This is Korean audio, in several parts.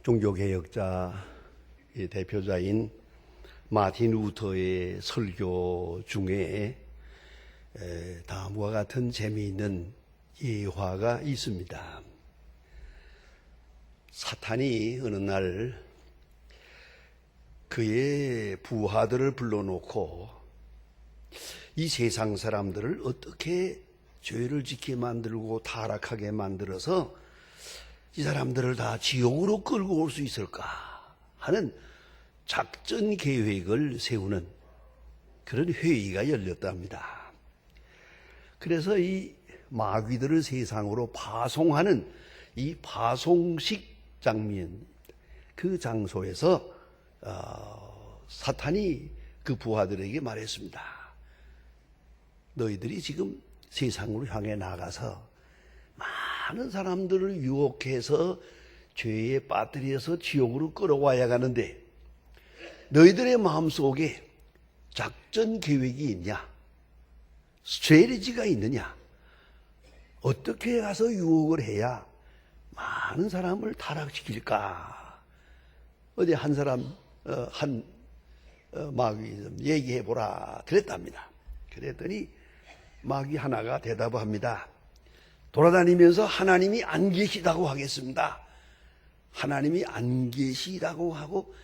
종교개혁자 대표자인 마틴 루터의 설교 중에 다음과 같은 재미있는 예화가 있습니다. 사탄이 어느 날 그의 부하들을 불러놓고 이 세상 사람들을 어떻게 죄를 짓게 만들고 타락하게 만들어서 이 사람들을 다 지옥으로 끌고 올 수 있을까 하는 작전 계획을 세우는 그런 회의가 열렸답니다. 그래서 이 마귀들을 세상으로 파송하는 이 파송식 장면, 그 장소에서 사탄이 그 부하들에게 말했습니다. 너희들이 지금 세상으로 향해 나가서 많은 사람들을 유혹해서 죄에 빠뜨려서 지옥으로 끌어와야 하는데 너희들의 마음속에 작전 계획이 있냐? 스트래티지가 있느냐? 어떻게 가서 유혹을 해야 많은 사람을 타락시킬까? 어디 한 사람 마귀 좀 얘기해보라 그랬답니다. 그랬더니 마귀 하나가 대답합니다. 돌아다니면서 하나님이 안 계시다고 하겠습니다. 하나님이 안 계시다고 하고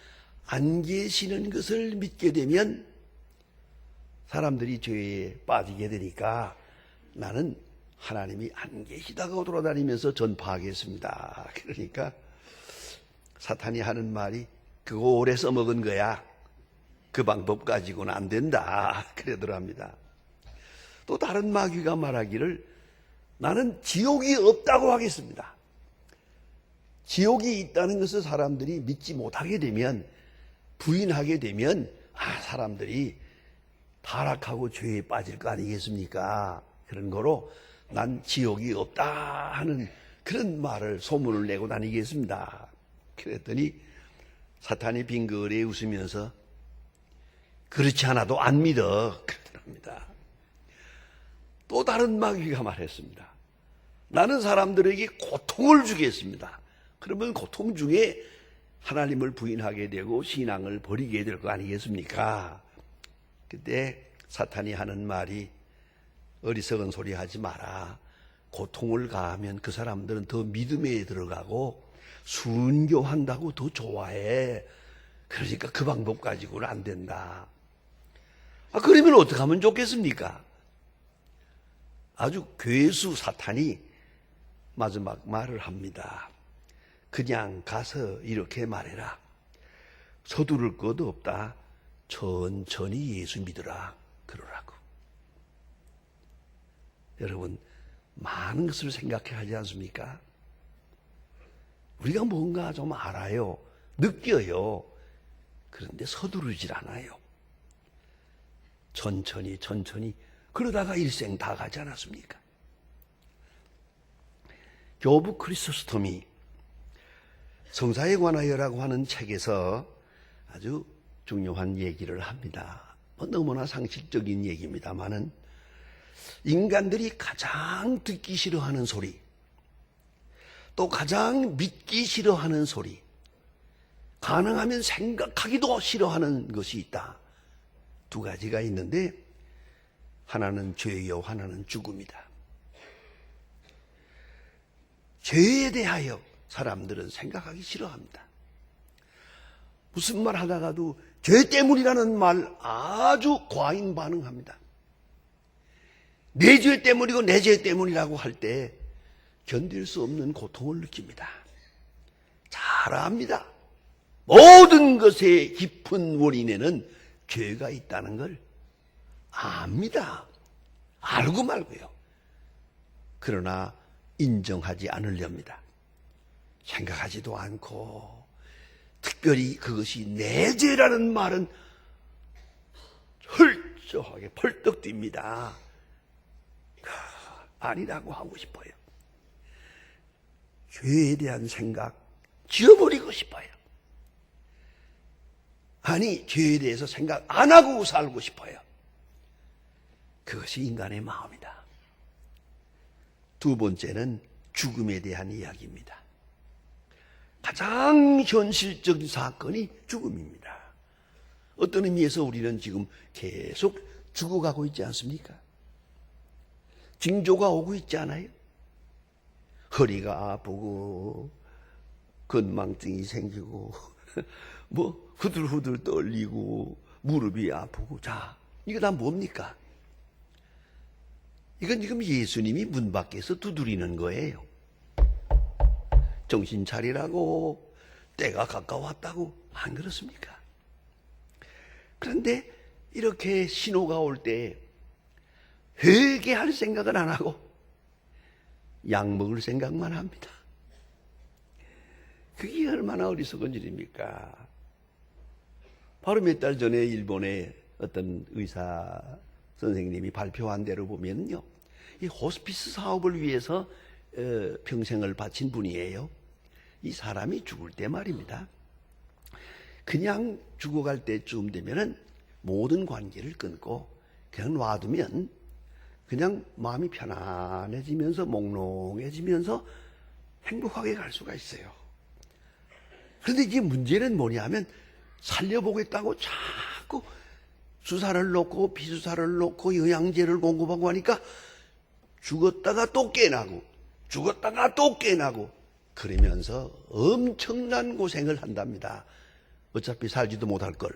안 계시는 것을 믿게 되면 사람들이 죄에 빠지게 되니까 나는 하나님이 안 계시다고 돌아다니면서 전파하겠습니다. 그러니까 사탄이 하는 말이 그거 오래 써먹은 거야. 그 방법 가지고는 안 된다. 그러더랍니다. 또 다른 마귀가 말하기를 나는 지옥이 없다고 하겠습니다. 지옥이 있다는 것을 사람들이 믿지 못하게 되면, 부인하게 되면 사람들이 타락하고 죄에 빠질 거 아니겠습니까? 그런 거로 난 지옥이 없다 하는 그런 말을 소문을 내고 다니겠습니다. 그랬더니 사탄이 빙그레 웃으면서 그렇지 않아도 안 믿어 그러더랍니다. 또 다른 마귀가 말했습니다. 나는 사람들에게 고통을 주겠습니다. 그러면 고통 중에 하나님을 부인하게 되고 신앙을 버리게 될 거 아니겠습니까? 그때 사탄이 하는 말이 어리석은 소리 하지 마라. 고통을 가하면 그 사람들은 더 믿음에 들어가고 순교한다고 더 좋아해. 그러니까 그 방법 가지고는 안 된다. 그러면 어떻게 하면 좋겠습니까? 아주 괴수 사탄이 마지막 말을 합니다. 그냥 가서 이렇게 말해라. 서두를 것도 없다. 천천히 예수 믿으라. 그러라고. 여러분, 많은 것을 생각해야 하지 않습니까? 우리가 뭔가 좀 알아요. 느껴요. 그런데 서두르질 않아요. 천천히 그러다가 일생 다 가지 않았습니까? 교부 크리소스톰이 성사에 관하여라고 하는 책에서 아주 중요한 얘기를 합니다. 너무나 상식적인 얘기입니다만은 인간들이 가장 듣기 싫어하는 소리, 또 가장 믿기 싫어하는 소리, 가능하면 생각하기도 싫어하는 것이 있다. 두 가지가 있는데 하나는 죄요, 하나는 죽음이다. 죄에 대하여 사람들은 생각하기 싫어합니다. 무슨 말 하다가도 죄 때문이라는 말 아주 과잉 반응합니다. 내 죄 때문이고 내 죄 때문이라고 할 때 견딜 수 없는 고통을 느낍니다. 잘 압니다. 모든 것의 깊은 원인에는 죄가 있다는 걸 압니다. 알고 말고요. 그러나 인정하지 않으렵니다. 생각하지도 않고 특별히 그것이 내 죄라는 말은 헐저하게 펄떡 뜁니다. 아니라고 하고 싶어요. 죄에 대한 생각 지워버리고 싶어요. 아니, 죄에 대해서 생각 안 하고 살고 싶어요. 그것이 인간의 마음이다. 두 번째는 죽음에 대한 이야기입니다. 가장 현실적인 사건이 죽음입니다. 어떤 의미에서 우리는 지금 계속 죽어가고 있지 않습니까? 징조가 오고 있지 않아요? 허리가 아프고 건망증이 생기고 뭐 후들후들 떨리고 무릎이 아프고. 자, 이거 다 뭡니까? 이건 지금 예수님이 문 밖에서 두드리는 거예요. 정신 차리라고, 때가 가까웠다고. 안 그렇습니까? 그런데 이렇게 신호가 올 때 회개할 생각은 안 하고 약 먹을 생각만 합니다. 그게 얼마나 어리석은 일입니까? 바로 몇 달 전에 일본의 어떤 의사 선생님이 발표한 대로 보면요, 이 호스피스 사업을 위해서 평생을 바친 분이에요. 이 사람이 죽을 때 말입니다, 그냥 죽어갈 때쯤 되면은 모든 관계를 끊고 그냥 놔두면 그냥 마음이 편안해지면서 몽롱해지면서 행복하게 갈 수가 있어요. 그런데 이게 문제는 뭐냐면 살려보겠다고 자꾸 주사를 놓고 비주사를 놓고 영양제를 공급하고 하니까 죽었다가 또 깨나고 죽었다가 또 깨나고 그러면서 엄청난 고생을 한답니다. 어차피 살지도 못할 걸.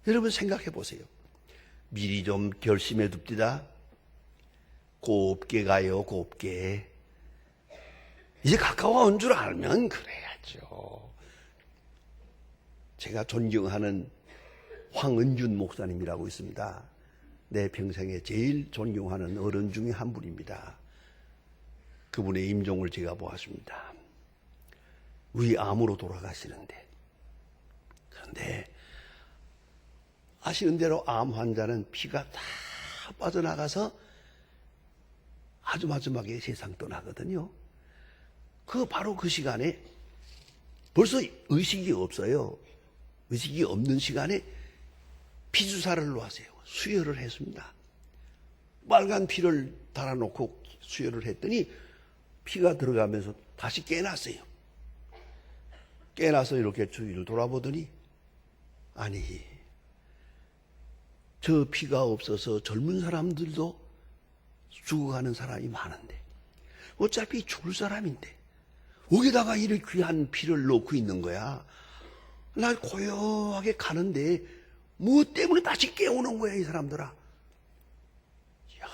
여러분 생각해 보세요. 미리 좀 결심해 둡디다. 곱게 가요, 곱게. 이제 가까워온 줄 알면 그래야죠. 제가 존경하는 황은준 목사님이라고 있습니다. 내 평생에 제일 존경하는 어른 중에 한 분입니다. 그분의 임종을 제가 보았습니다. 위암으로 돌아가시는데, 그런데 아시는 대로 암 환자는 피가 다 빠져나가서 아주 마지막에 세상 떠나거든요. 바로 그 시간에 벌써 의식이 없어요. 의식이 없는 시간에 피주사를 놓았어요. 수혈을 했습니다. 빨간 피를 달아놓고 수혈을 했더니 피가 들어가면서 다시 깨났어요. 깨나서 이렇게 주위를 돌아보더니, 아니, 저 피가 없어서 젊은 사람들도 죽어가는 사람이 많은데 어차피 죽을 사람인데 여기다가 이렇게 귀한 피를 놓고 있는 거야. 나 고요하게 가는데 뭐 때문에 다시 깨우는 거야, 이 사람들아. 이야,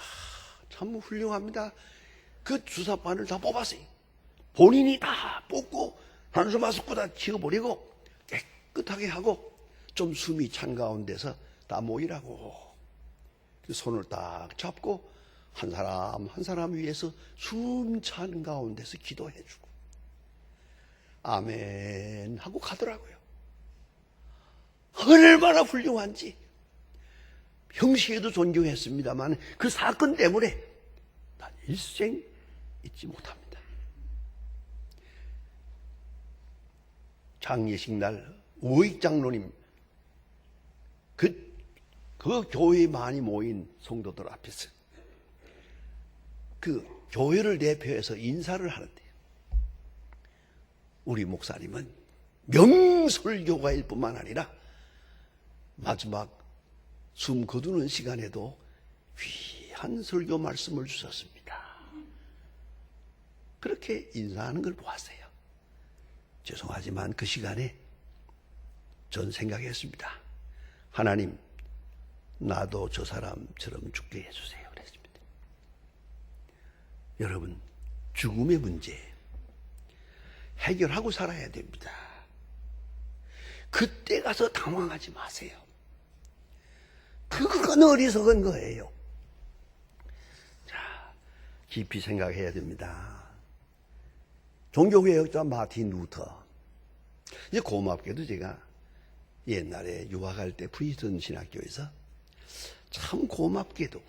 참 훌륭합니다. 그 주사바늘 다 뽑았어요. 본인이 다 뽑고 한숨 마스크 다 치워버리고 깨끗하게 하고 좀 숨이 찬 가운데서 다 모이라고 그 손을 딱 잡고 한 사람 한 사람 위해서 숨 찬 가운데서 기도해주고 아멘 하고 가더라고요. 얼마나 훌륭한지. 평시에도 존경했습니다만 그 사건 때문에 난 일생 잊지 못합니다. 장례식 날 오익 장로님 그 교회에 많이 모인 성도들 앞에서 그 교회를 대표해서 인사를 하는데 우리 목사님은 명설교가일 뿐만 아니라 마지막 숨 거두는 시간에도 귀한 설교 말씀을 주셨습니다. 그렇게 인사하는 걸 보았어요. 죄송하지만 그 시간에 전 생각했습니다. 하나님, 나도 저 사람처럼 죽게 해주세요. 그랬습니다. 여러분, 죽음의 문제 해결하고 살아야 됩니다. 그때 가서 당황하지 마세요. 그건 어리석은 거예요. 자, 깊이 생각해야 됩니다. 종교개혁자 마틴 루터. 이제 고맙게도 제가 옛날에 유학할 때 프리스턴 신학교에서 참 고맙게도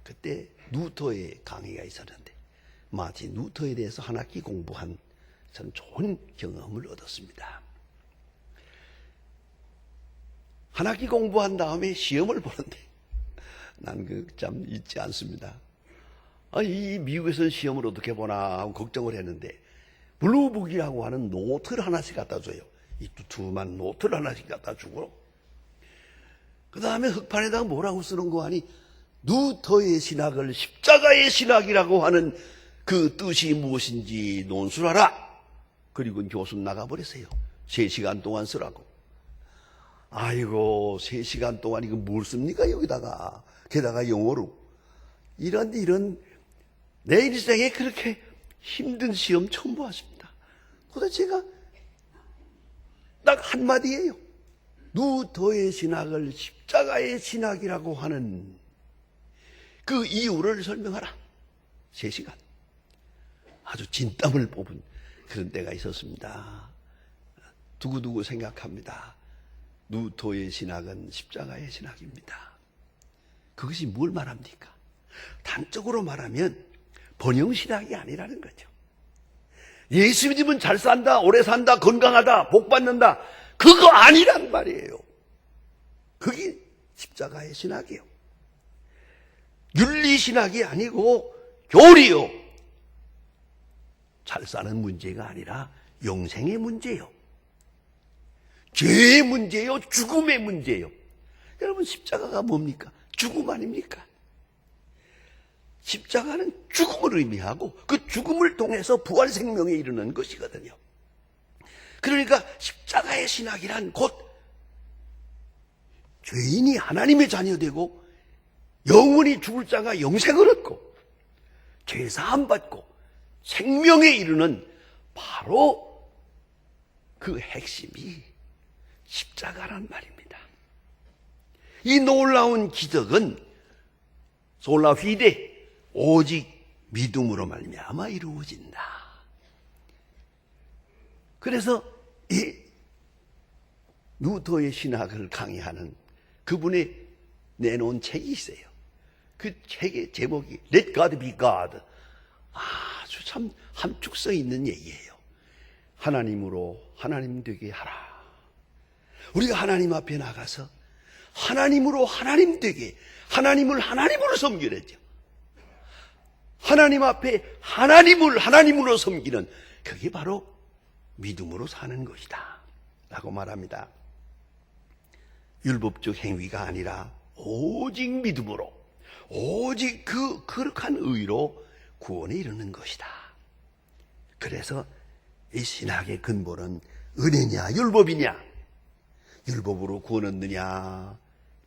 그때 루터의 강의가 있었는데 마틴 루터에 대해서 한 학기 공부한 참 좋은 경험을 얻었습니다. 한 학기 공부한 다음에 시험을 보는데 난 그 참 잊지 않습니다. 이 미국에서는 시험을 어떻게 보나 하고 걱정을 했는데 블루북이라고 하는 노트를 하나씩 갖다 줘요. 이 두툼한 노트를 하나씩 갖다 주고, 그 다음에 흑판에다가 뭐라고 쓰는 거 아니? 루터의 신학을 십자가의 신학이라고 하는 그 뜻이 무엇인지 논술하라. 그리고 교수 나가버렸어요. 3시간 동안 쓰라고. 아이고, 3시간 동안 이거 뭘 씁니까, 여기다가. 게다가 영어로. 이런, 내 일생에 그렇게 힘든 시험 처음 보았습니다. 도대체가 딱 한마디예요. 루터의 신학을 십자가의 신학이라고 하는 그 이유를 설명하라. 3시간. 아주 진땀을 뽑은 그런 때가 있었습니다. 두고두고 생각합니다. 루터의 신학은 십자가의 신학입니다. 그것이 뭘 말합니까? 단적으로 말하면 번영신학이 아니라는 거죠. 예수 믿으면 잘 산다, 오래 산다, 건강하다, 복 받는다. 그거 아니란 말이에요. 그게 십자가의 신학이에요. 윤리신학이 아니고 교리요. 잘 사는 문제가 아니라 영생의 문제요. 죄의 문제요, 죽음의 문제요. 여러분, 십자가가 뭡니까? 죽음 아닙니까? 십자가는 죽음을 의미하고 그 죽음을 통해서 부활 생명에 이르는 것이거든요. 그러니까 십자가의 신학이란 곧 죄인이 하나님의 자녀되고 영원히 죽을 자가 영생을 얻고 죄사함 받고 생명에 이르는 바로 그 핵심이 십자가란 말입니다. 이 놀라운 기적은 솔라 피데, 오직 믿음으로 말미암아 이루어진다. 그래서 이 루터의 신학을 강의하는 그분이 내놓은 책이 있어요. 그 책의 제목이 Let God be God. 아주 참 함축성 있는 얘기예요. 하나님으로 하나님 되게 하라. 우리가 하나님 앞에 나가서 하나님으로 하나님 되게, 하나님을 하나님으로 섬기랬죠. 하나님 앞에 하나님을 하나님으로 섬기는 그게 바로 믿음으로 사는 것이다 라고 말합니다. 율법적 행위가 아니라 오직 믿음으로, 오직 그 거룩한 의로 구원에 이르는 것이다. 그래서 이 신학의 근본은 은혜냐 율법이냐, 율법으로 구원 얻느냐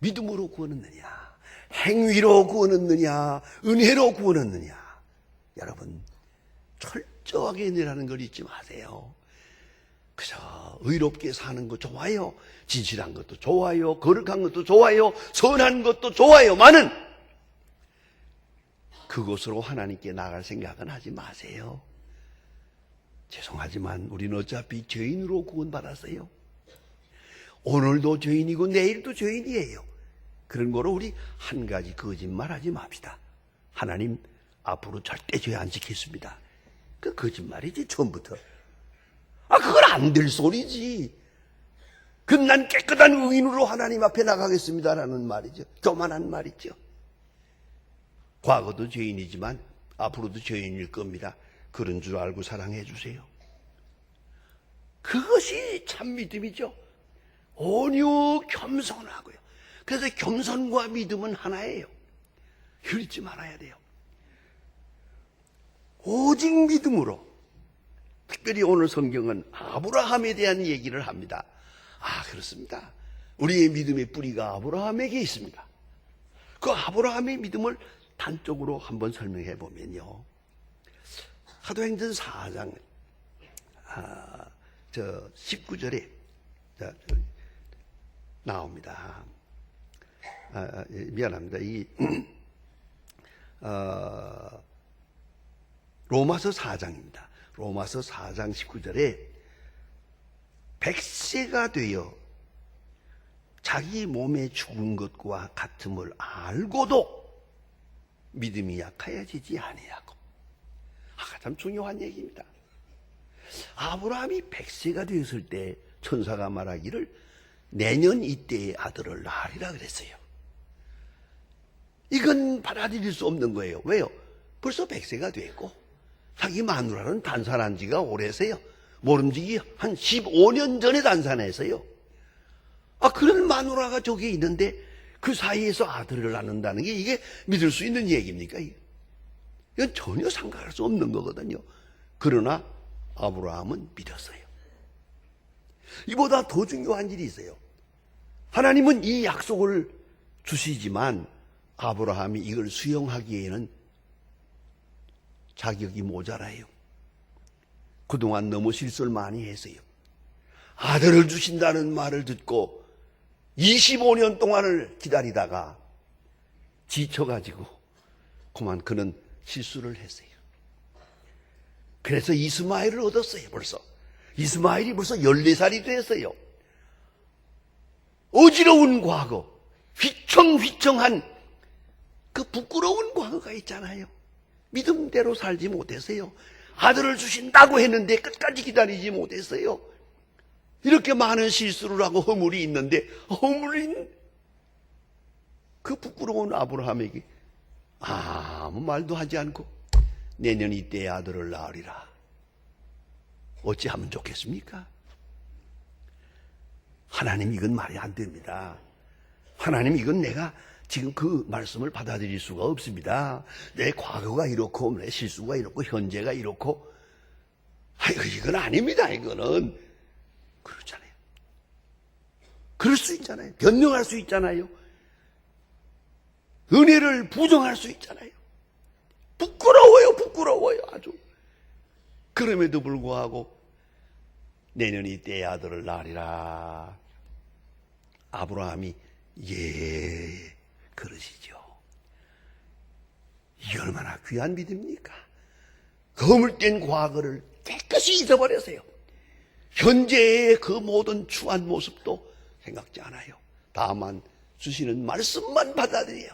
믿음으로 구원 얻느냐, 행위로 구원 얻느냐 은혜로 구원 얻느냐. 여러분, 철저하게 은혜라는 걸 잊지 마세요. 그저 의롭게 사는 거 좋아요, 진실한 것도 좋아요, 거룩한 것도 좋아요, 선한 것도 좋아요만은 그것으로 하나님께 나갈 생각은 하지 마세요. 죄송하지만 우리는 어차피 죄인으로 구원받았어요. 오늘도 죄인이고 내일도 죄인이에요. 그런 거로 우리 한 가지 거짓말하지 맙시다. 하나님 앞으로 절대 죄 안 지켰습니다. 그 거짓말이지 처음부터. 그건 안 될 소리지. 그럼 난 깨끗한 의인으로 하나님 앞에 나가겠습니다라는 말이죠. 교만한 말이죠. 과거도 죄인이지만 앞으로도 죄인일 겁니다. 그런 줄 알고 사랑해 주세요. 그것이 참 믿음이죠. 온유 겸손하고요. 그래서 겸손과 믿음은 하나예요. 잊지 말아야 돼요. 오직 믿음으로. 특별히 오늘 성경은 아브라함에 대한 얘기를 합니다. 그렇습니다. 우리의 믿음의 뿌리가 아브라함에게 있습니다. 그 아브라함의 믿음을 단적으로 한번 설명해 보면요. 사도행전 4장 19절에 나옵니다. 미안합니다. 로마서 4장입니다. 로마서 4장 19절에 백세가 되어 자기 몸에 죽은 것과 같음을 알고도 믿음이 약하여지지 아니하고. 참 중요한 얘기입니다. 아브라함이 백세가 되었을 때 천사가 말하기를 내년 이때의 아들을 낳으리라 그랬어요. 이건 받아들일 수 없는 거예요. 왜요? 벌써 백세가 됐고 자기 마누라는 단산한 지가 오래세요. 모름지기 한 15년 전에 단산해서요. 그런 마누라가 저기 있는데 그 사이에서 아들을 낳는다는 게 이게 믿을 수 있는 얘기입니까? 이건 전혀 상관할 수 없는 거거든요. 그러나 아브라함은 믿었어요. 이보다 더 중요한 일이 있어요. 하나님은 이 약속을 주시지만 아브라함이 이걸 수용하기에는 자격이 모자라요. 그동안 너무 실수를 많이 했어요. 아들을 주신다는 말을 듣고 25년 동안을 기다리다가 지쳐가지고 그만 그는 실수를 했어요. 그래서 이스마엘을 얻었어요. 벌써 이스마엘이 벌써 14살이 됐어요. 어지러운 과거, 휘청휘청한 그 부끄러운 과거가 있잖아요. 믿음대로 살지 못했어요. 아들을 주신다고 했는데 끝까지 기다리지 못했어요. 이렇게 많은 실수를 하고 허물이 있는데 허물인 그 부끄러운 아브라함에게 아무 말도 하지 않고 내년 이때에 아들을 낳으리라. 어찌하면 좋겠습니까? 하나님, 이건 말이 안 됩니다. 하나님, 이건 내가 지금 그 말씀을 받아들일 수가 없습니다. 내 과거가 이렇고 내 실수가 이렇고 현재가 이렇고 이건 아닙니다. 이거는 그렇잖아요. 그럴 수 있잖아요. 변명할 수 있잖아요. 은혜를 부정할 수 있잖아요. 부끄러워요 아주. 그럼에도 불구하고 내년 이때에 아들을 낳으리라. 아브라함이 예 그러시죠. 이게 얼마나 귀한 믿음입니까? 거물된 과거를 깨끗이 잊어버렸어요. 현재의 그 모든 추한 모습도 생각지 않아요. 다만 주시는 말씀만 받아들여요.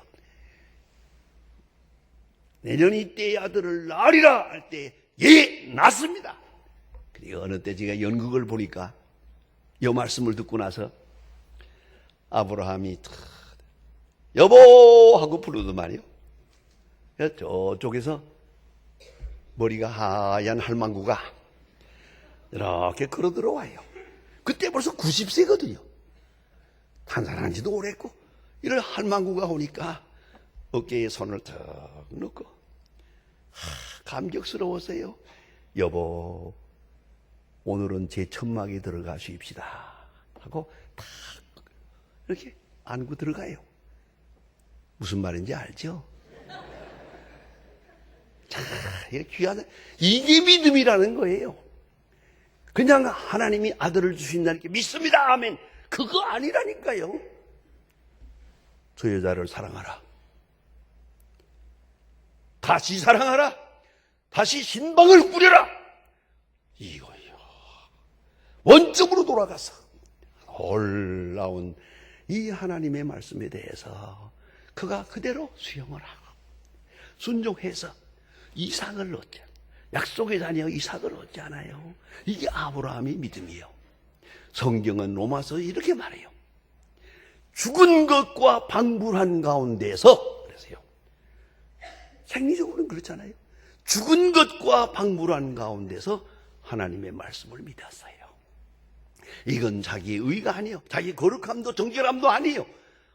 내년 이때의 아들을 낳으리라 할 때 예 낳습니다. 그리고 어느 때 제가 연극을 보니까 이 말씀을 듣고 나서 아브라함이 여보 하고 부르더만요. 저쪽에서 머리가 하얀 할망구가 이렇게 걸어 들어와요. 그때 벌써 90세거든요. 탄산한 지도 오래했고 이런 할망구가 오니까 어깨에 손을 턱 넣고 감격스러웠어요. 여보, 오늘은 제 천막에 들어가 쉬입시다 하고 탁 이렇게 안고 들어가요. 무슨 말인지 알죠? 자, 이게 귀한, 이게 믿음이라는 거예요. 그냥 하나님이 아들을 주신다는 게 믿습니다 하면 그거 아니라니까요. 저 여자를 사랑하라. 다시 사랑하라. 다시 신방을 꾸려라. 이거요. 원점으로 돌아가서 놀라운 이 하나님의 말씀에 대해서 그가 그대로 수용을 하고 순종해서 이삭을 얻지, 약속의 자녀 이삭을 얻잖아요. 이게 아브라함의 믿음이에요. 성경은 로마서 이렇게 말해요. 죽은 것과 방불한 가운데서, 그래서요. 생리적으로는 그렇잖아요. 죽은 것과 방불한 가운데서 하나님의 말씀을 믿었어요. 이건 자기의 의가 아니에요. 자기의 거룩함도 정결함도 아니에요.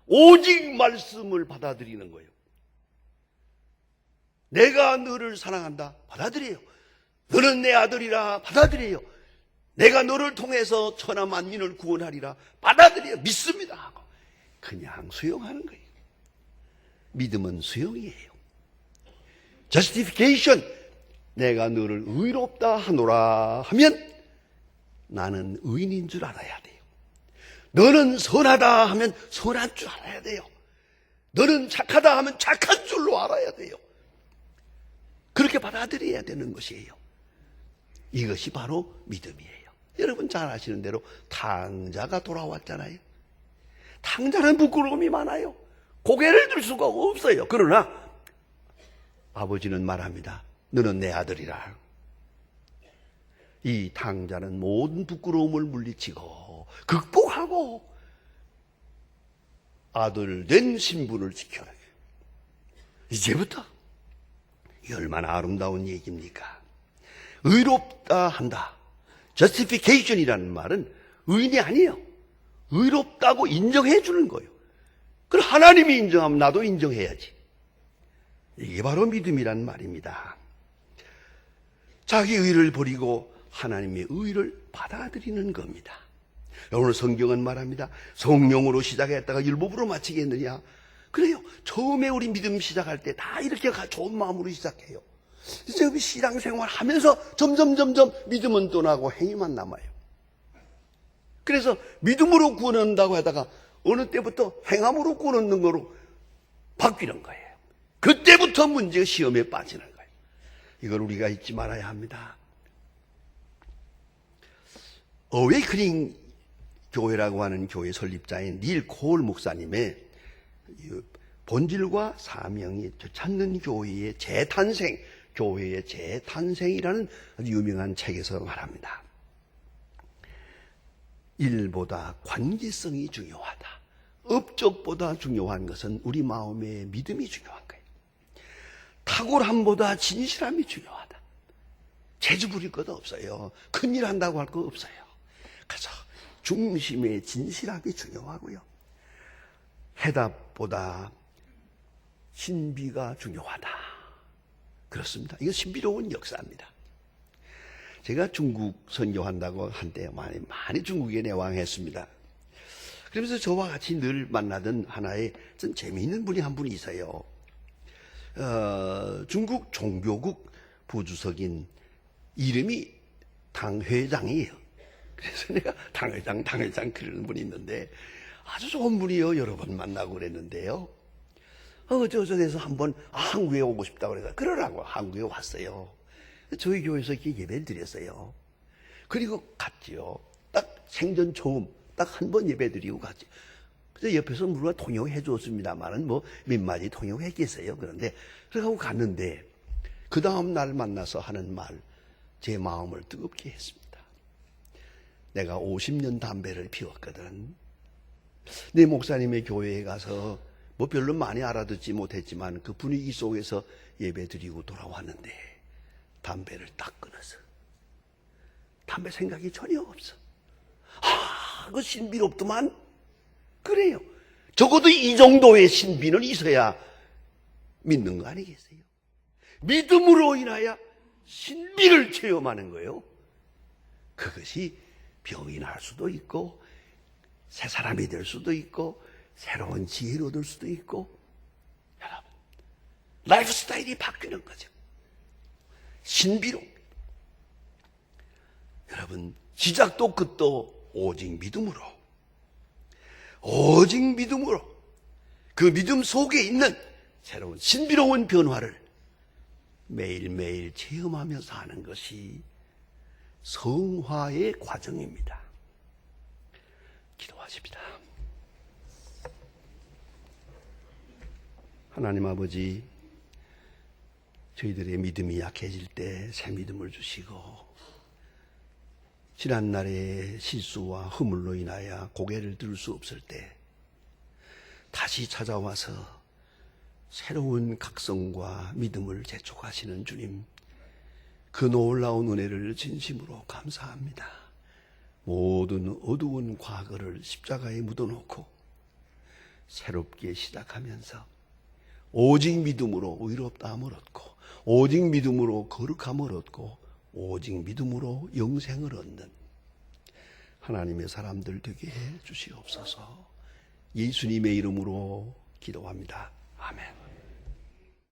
오직 말씀을 받아들이는 거예요. 내가 너를 사랑한다. 받아들여요. 너는 내 아들이라. 받아들여요. 내가 너를 통해서 천하 만민을 구원하리라. 받아들여요. 믿습니다 하고 그냥 수용하는 거예요. 믿음은 수용이에요. justification, 내가 너를 의롭다 하노라 하면 나는 의인인 줄 알아야 돼요. 너는 선하다 하면 선한 줄 알아야 돼요. 너는 착하다 하면 착한 줄로 알아야 돼요. 그렇게 받아들여야 되는 것이에요. 이것이 바로 믿음이에요. 여러분 잘 아시는 대로 탕자가 돌아왔잖아요. 탕자는 부끄러움이 많아요. 고개를 들 수가 없어요. 그러나 아버지는 말합니다. 너는 내 아들이라. 이 탕자는 모든 부끄러움을 물리치고 극복하고 아들 된 신분을 지켜라. 이제부터 이 얼마나 아름다운 얘기입니까? 의롭다 한다. justification이라는 말은 의인이 아니에요. 의롭다고 인정해 주는 거예요. 그럼 하나님이 인정하면 나도 인정해야지. 이게 바로 믿음이란 말입니다. 자기 의를 버리고 하나님의 의를 받아들이는 겁니다. 오늘 성경은 말합니다. 성령으로 시작했다가 율법으로 마치겠느냐? 그래요. 처음에 우리 믿음 시작할 때 다 이렇게 좋은 마음으로 시작해요. 이제 신앙생활 하면서 점점 믿음은 떠나고 행위만 남아요. 그래서 믿음으로 구원한다고 하다가 어느 때부터 행함으로 구원하는 거로 바뀌는 거예요. 그때부터 문제가 시험에 빠지는 거예요. 이걸 우리가 잊지 말아야 합니다. 어웨이크닝 교회라고 하는 교회 설립자인 닐 콜 목사님의 본질과 사명이 찾는 교회의 재탄생, 교회의 재탄생이라는 아주 유명한 책에서 말합니다. 일보다 관계성이 중요하다. 업적보다 중요한 것은 우리 마음의 믿음이 중요한 거예요. 탁월함보다 진실함이 중요하다. 재주 부릴 것도 없어요. 큰일 한다고 할 거 없어요. 그래서 중심의 진실함이 중요하고요. 해답보다 신비가 중요하다. 그렇습니다. 이거 신비로운 역사입니다. 제가 중국 선교한다고 한때 많이 중국에 내왕했습니다. 그러면서 저와 같이 늘 만나던 하나의 좀 재미있는 분이 한 분이 있어요. 중국 종교국 부주석인 이름이 당회장이에요. 그래서 내가 당회장 그러는 분이 있는데 아주 좋은 분이요. 여러 번 만나고 그랬는데요. 어쩌저래서 한번 한국에 오고 싶다고 그래서 그러라고 한국에 왔어요. 저희 교회에서 이렇게 예배를 드렸어요. 그리고 갔지요. 딱 생전 처음 딱 한 번 예배 드리고 갔지. 그래서 옆에서 물론 통역해 줬습니다만은 뭐 몇 마디 통역했겠어요. 그런데 그래가지고 갔는데 그 다음 날 만나서 하는 말, 제 마음을 뜨겁게 했습니다. 내가 50년 담배를 피웠거든. 내 목사님의 교회에 가서 뭐 별로 많이 알아듣지 못했지만 그 분위기 속에서 예배 드리고 돌아왔는데 담배를 딱 끊어서 담배 생각이 전혀 없어. 그거 신비롭더만. 그래요. 적어도 이 정도의 신비는 있어야 믿는 거 아니겠어요? 믿음으로 인하여 신비를 체험하는 거예요. 그것이 병이 날 수도 있고 새 사람이 될 수도 있고 새로운 지혜를 얻을 수도 있고, 여러분 라이프 스타일이 바뀌는 거죠. 신비로. 여러분 시작도 끝도 오직 믿음으로, 오직 믿음으로 그 믿음 속에 있는 새로운 신비로운 변화를 매일매일 체험하며 사는 것이 성화의 과정입니다. 기도하십니다. 하나님 아버지, 저희들의 믿음이 약해질 때 새 믿음을 주시고 지난날의 실수와 허물로 인하여 고개를 들 수 없을 때 다시 찾아와서 새로운 각성과 믿음을 재촉하시는 주님, 그 놀라운 은혜를 진심으로 감사합니다. 모든 어두운 과거를 십자가에 묻어놓고 새롭게 시작하면서 오직 믿음으로 의롭다함을 얻고 오직 믿음으로 거룩함을 얻고 오직 믿음으로 영생을 얻는 하나님의 사람들 되게 해 주시옵소서. 예수님의 이름으로 기도합니다. 아멘.